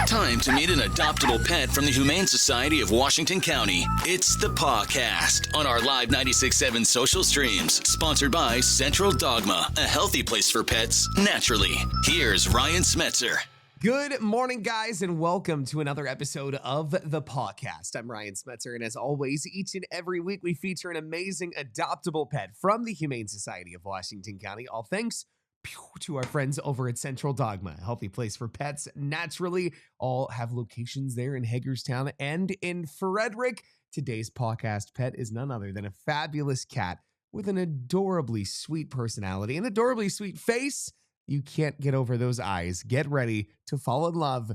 Time to meet an adoptable pet from the Humane Society of Washington County. It's the Pawcast on our live 96.7 social streams, sponsored by Central Dogma, a healthy place for pets naturally. Here's Ryan Smetzer. Good morning, guys, and welcome to another episode of the Pawcast. I'm Ryan Smetzer, and as always, each and every week we feature an amazing adoptable pet from the Humane Society of Washington County, all thanks to our friends over at Central Dogma, a healthy place for pets naturally. All have locations there in Hagerstown and in Frederick. Today's Pawcast pet is none other than a fabulous cat with an adorably sweet personality, an adorably sweet face. You can't get over those eyes. Get ready to fall in love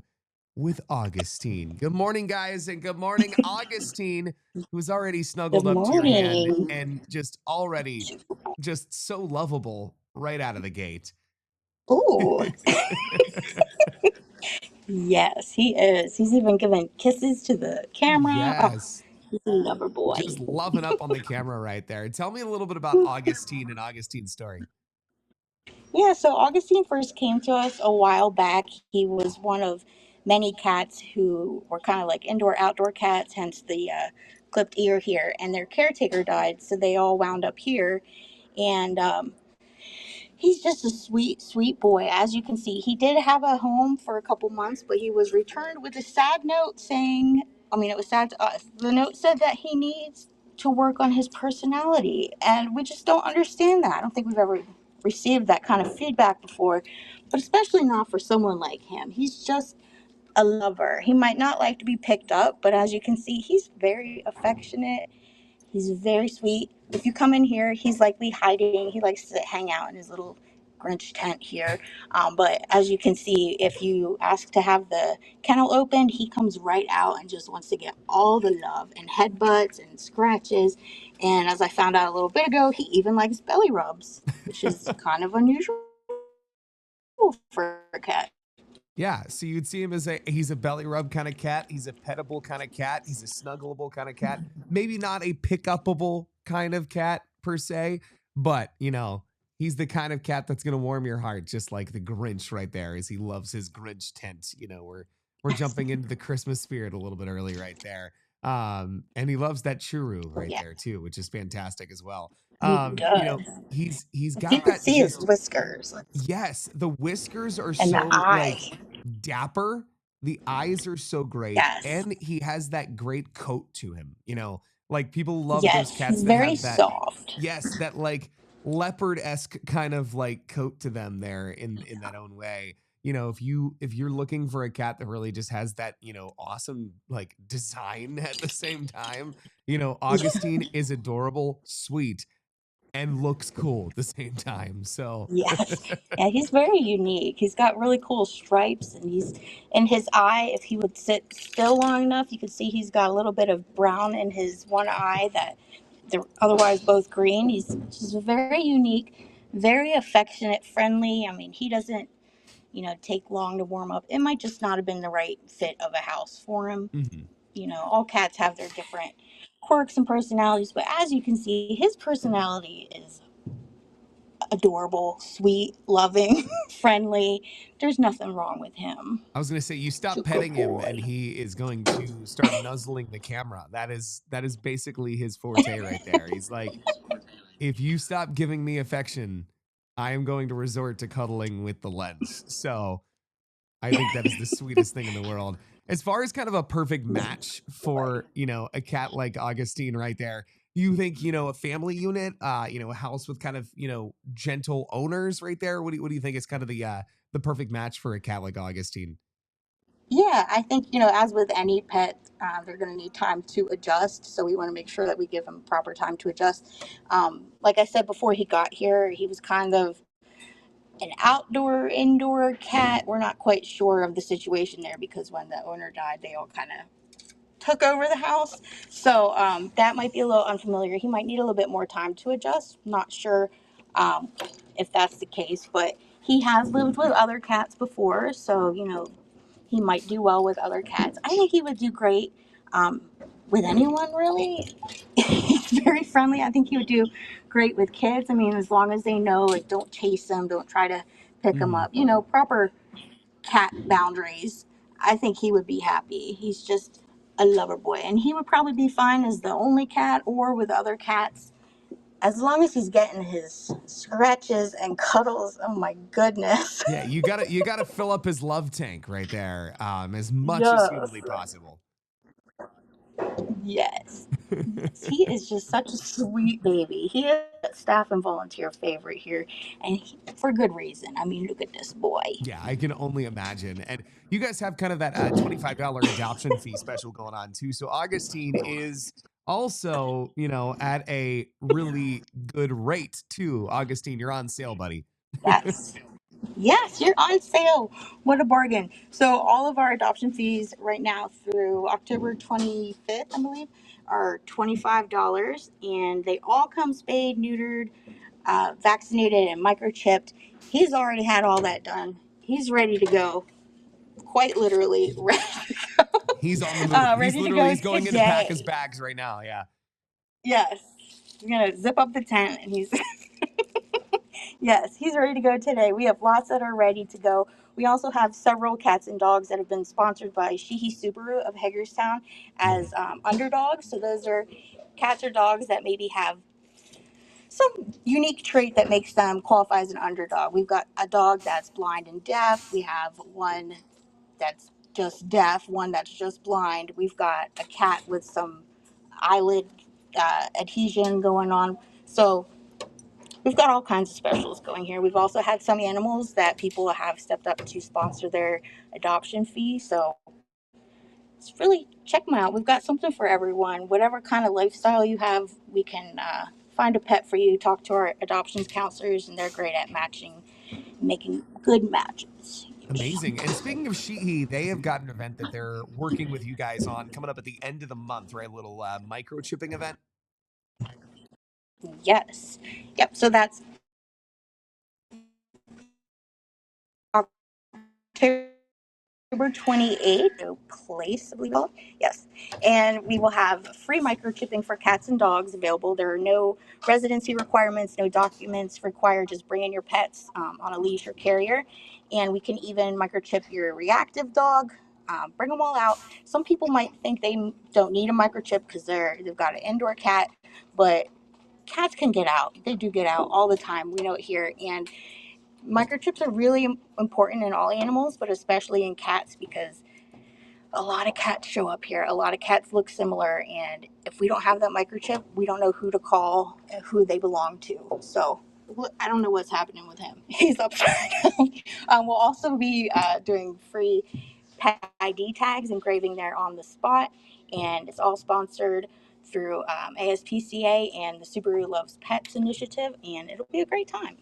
with Augustine. Good morning, guys, and good morning, Augustine, who's already snuggled Good up to your hand morning. and just so lovable right out of the gate. Ooh, yes, he is. He's even giving kisses to the camera. Oh, Yes, he's a lover boy. just loving up on the camera right there. Tell me a little bit about Augustine and Augustine's story. Yeah, so Augustine first came to us a while back. He was one of many cats who were kind of like indoor-outdoor cats, hence the clipped ear here. And their caretaker died, so they all wound up here. And he's just a sweet, sweet boy. As you can see, he did have a home for a couple months, but he was returned with a sad note saying, it was sad to us. The note said that he needs to work on his personality. And we just don't understand that. I don't think we've ever received that kind of feedback before, but especially not for someone like him. He's just a lover. He might not like to be picked up, but as you can see, he's very affectionate. He's very sweet. If you come in here, he's likely hiding. He likes to hang out in his little Grinch tent here. But as you can see, if you ask to have the kennel opened, he comes right out and just wants to get all the love and headbutts and scratches. And as I found out a little bit ago, he even likes belly rubs, which is kind of unusual for a cat. Yeah, so you'd see him as he's a belly rub kind of cat. He's a pettable kind of cat. He's a snuggleable kind of cat. Maybe not a pick-upable kind of cat per se, but, he's the kind of cat that's going to warm your heart, just like the Grinch right there, as he loves his Grinch tent. We're jumping into the Christmas spirit a little bit early right there. And he loves that churu right there too, which is fantastic as well. He does. He's If got you could that see his whiskers. yes, the whiskers are And the so eye. dapper. The eyes are so great. Yes. And he has that great coat to him. Like people love Yes, those cats he's that very have that. soft. Yes, that like leopard-esque kind of like coat to them there in that own way. If you're looking for a cat that really just has that, awesome like design at the same time, Augustine is adorable, sweet, and looks cool at the same time. So Yes. Yeah, he's very unique. He's got really cool stripes, and he's in his eye. If he would sit still long enough, you could see he's got a little bit of brown in his one eye that they're otherwise both green. He's just very unique, very affectionate, friendly. He doesn't, take long to warm up. It might just not have been the right fit of a house for him. All cats have their different quirks and personalities, but as you can see, his personality is adorable, sweet, loving, friendly. There's nothing wrong with him. I was going to say, you stop He's a petting good him boy. and he is going to start nuzzling the camera. That is basically his forte right there. He's like, if you stop giving me affection, I am going to resort to cuddling with the lens. So I think that is the sweetest thing in the world. As far as kind of a perfect match for, a cat like Augustine right there, you think, a family unit, a house with kind of, gentle owners right there? What do you think is kind of the perfect match for a cat like Augustine? Yeah, I think, as with any pet, they're going to need time to adjust. So we want to make sure that we give them proper time to adjust. Like I said before he got here, he was kind of an indoor cat. We're not quite sure of the situation there because when the owner died, they all kind of took over the house. So that might be a little unfamiliar. He might need a little bit more time to adjust. Not sure um, if that's the case, but he has lived with other cats before. So, he might do well with other cats. I think he would do great with anyone, really. He's very friendly. I think he would do great with kids. As long as they know, like, don't chase them, don't try to pick them up. Proper cat boundaries. I think he would be happy. He's just a lover boy, and he would probably be fine as the only cat or with other cats, as long as he's getting his scratches and cuddles. Oh my goodness. Yeah, you gotta fill up his love tank right there, as much as Yes. humanly possible. Yes. Yes. He is just such a sweet baby. He is a staff and volunteer favorite here, and for good reason. I mean, look at this boy. Yeah, I can only imagine. And you guys have kind of that $25 adoption fee special going on too. So Augustine is also, at a really good rate too. Augustine, you're on sale, buddy. Yes. Yes, you're on sale. What a bargain. So, all of our adoption fees right now through October 25th, I believe, are $25. And they all come spayed, neutered, vaccinated, and microchipped. He's already had all that done. He's ready to go. Quite literally, He's on the move. ready to go He's going in to pack his today. bags right now. Yeah. Yes. He's going to zip up the tent and he's yes, he's ready to go today. We have lots that are ready to go. We also have several cats and dogs that have been sponsored by Shihi Subaru of Hagerstown as underdogs. So those are cats or dogs that maybe have some unique trait that makes them qualify as an underdog. We've got a dog that's blind and deaf. We have one that's just deaf, one that's just blind. We've got a cat with some eyelid adhesion going on. So we've got all kinds of specials going here. We've also had some animals that people have stepped up to sponsor their adoption fee. So it's really check them out. We've got something for everyone. Whatever kind of lifestyle you have, we can find a pet for you. Talk to our adoptions counselors, and they're great at matching, making good matches. Amazing. And speaking of Shihi, they have got an event that they're working with you guys on coming up at the end of the month, right? A little microchipping event. Yes. Yep. So that's October 28th, place, I believe. Yes. And we will have free microchipping for cats and dogs available. There are no residency requirements, no documents required. Just bring in your pets on a leash or carrier. And we can even microchip your reactive dog. Bring them all out. Some people might think they don't need a microchip because they've got an indoor cat, but cats can get out. They do get out all the time. We know it here. And microchips are really important in all animals, but especially in cats because a lot of cats show up here. A lot of cats look similar, and if we don't have that microchip, we don't know who to call and who they belong to. So I don't know what's happening with him. He's upside down. We'll also be doing free pet ID tags, engraving there on the spot, and it's all sponsored through ASPCA and the Subaru Loves Pets initiative, and it'll be a great time.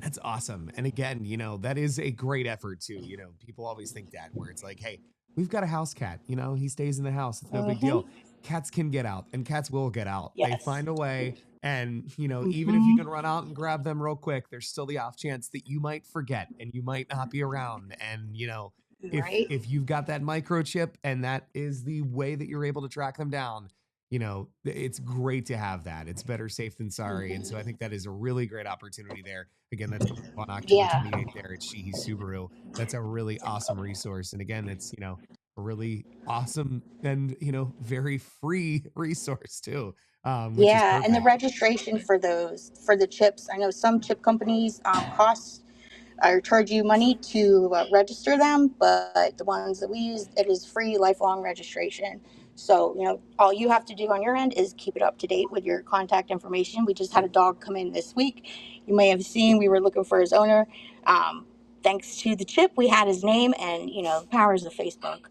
That's awesome. And again, that is a great effort too. People always think that where it's like, hey, we've got a house cat, he stays in the house. It's no big deal. Cats can get out and cats will get out. They Yes. find a way. And, even if you can run out and grab them real quick, there's still the off chance that you might forget and you might not be around. And, Right. if you've got that microchip and that is the way that you're able to track them down, it's great to have that. It's better safe than sorry. And so I think that is a really great opportunity there. Again, that's on October Yeah. 28th there at Shihi Subaru. That's a really awesome resource. And again, it's, a really awesome and, very free resource too. Which is Yeah, and the perfect. registration for the chips. I know some chip companies cost or charge you money to register them, but the ones that we use, it is free lifelong registration. So, all you have to do on your end is keep it up to date with your contact information. We just had a dog come in this week. You may have seen we were looking for his owner. Thanks to the chip, we had his name, and, powers of Facebook,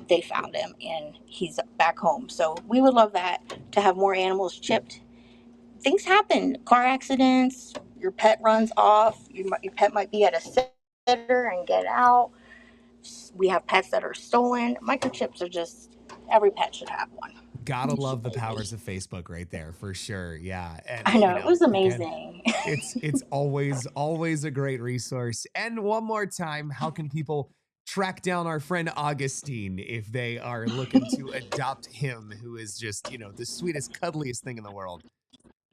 they found him and he's back home. So we would love that, to have more animals chipped. Things happen, car accidents, your pet runs off, your pet might be at a sitter and get out. We have pets that are stolen. Microchips are just, every pet should have one. Gotta love the powers of Facebook right there for sure. Yeah. And I know, it was again, amazing. it's always a great resource. And one more time, how can people track down our friend Augustine if they are looking to adopt him, who is just, the sweetest, cuddliest thing in the world?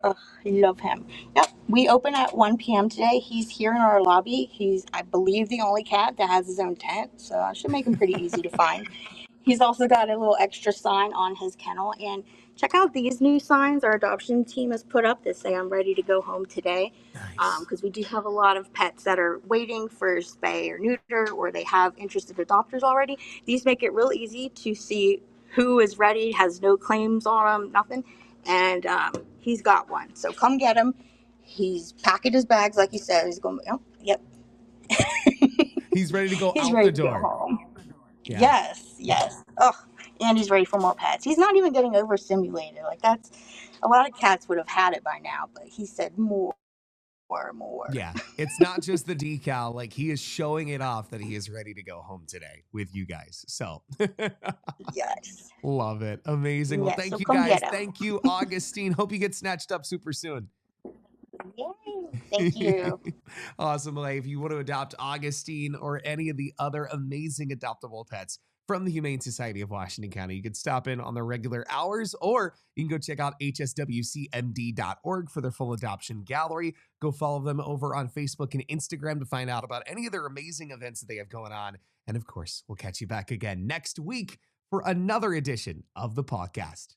Ugh, I love him. Yep, we open at 1 p.m. today. He's here in our lobby. He's, I believe, the only cat that has his own tent, so I should make him pretty easy to find. He's also got a little extra sign on his kennel. And check out these new signs our adoption team has put up that say, "I'm ready to go home today." Nice. Because we do have a lot of pets that are waiting for spay or neuter, or they have interested adopters already. These make it real easy to see who is ready, has no claims on them, nothing. And he's got one. So come get him. He's packing his bags, like you said. He's going, oh, yep. He's ready to go He's out the ready to go door. home. Yeah. Yes, yes. Oh, and he's ready for more pets. He's not even getting overstimulated. Like that's a lot of cats would have had it by now, but he said more, more. Yeah. It's not just the decal. Like he is showing it off that he is ready to go home today with you guys. So Yes. love it. Amazing. Well, Yes. thank So you come guys. get him. Thank you, Augustine. Hope you get snatched up super soon. Yay. Thank you. Awesome. Well, if you want to adopt Augustine or any of the other amazing adoptable pets from the Humane Society of Washington County, you can stop in on their regular hours, or you can go check out hswcmd.org for their full adoption gallery. Go follow them over on Facebook and Instagram to find out about any of their amazing events that they have going on. And of course, we'll catch you back again next week for another edition of the podcast.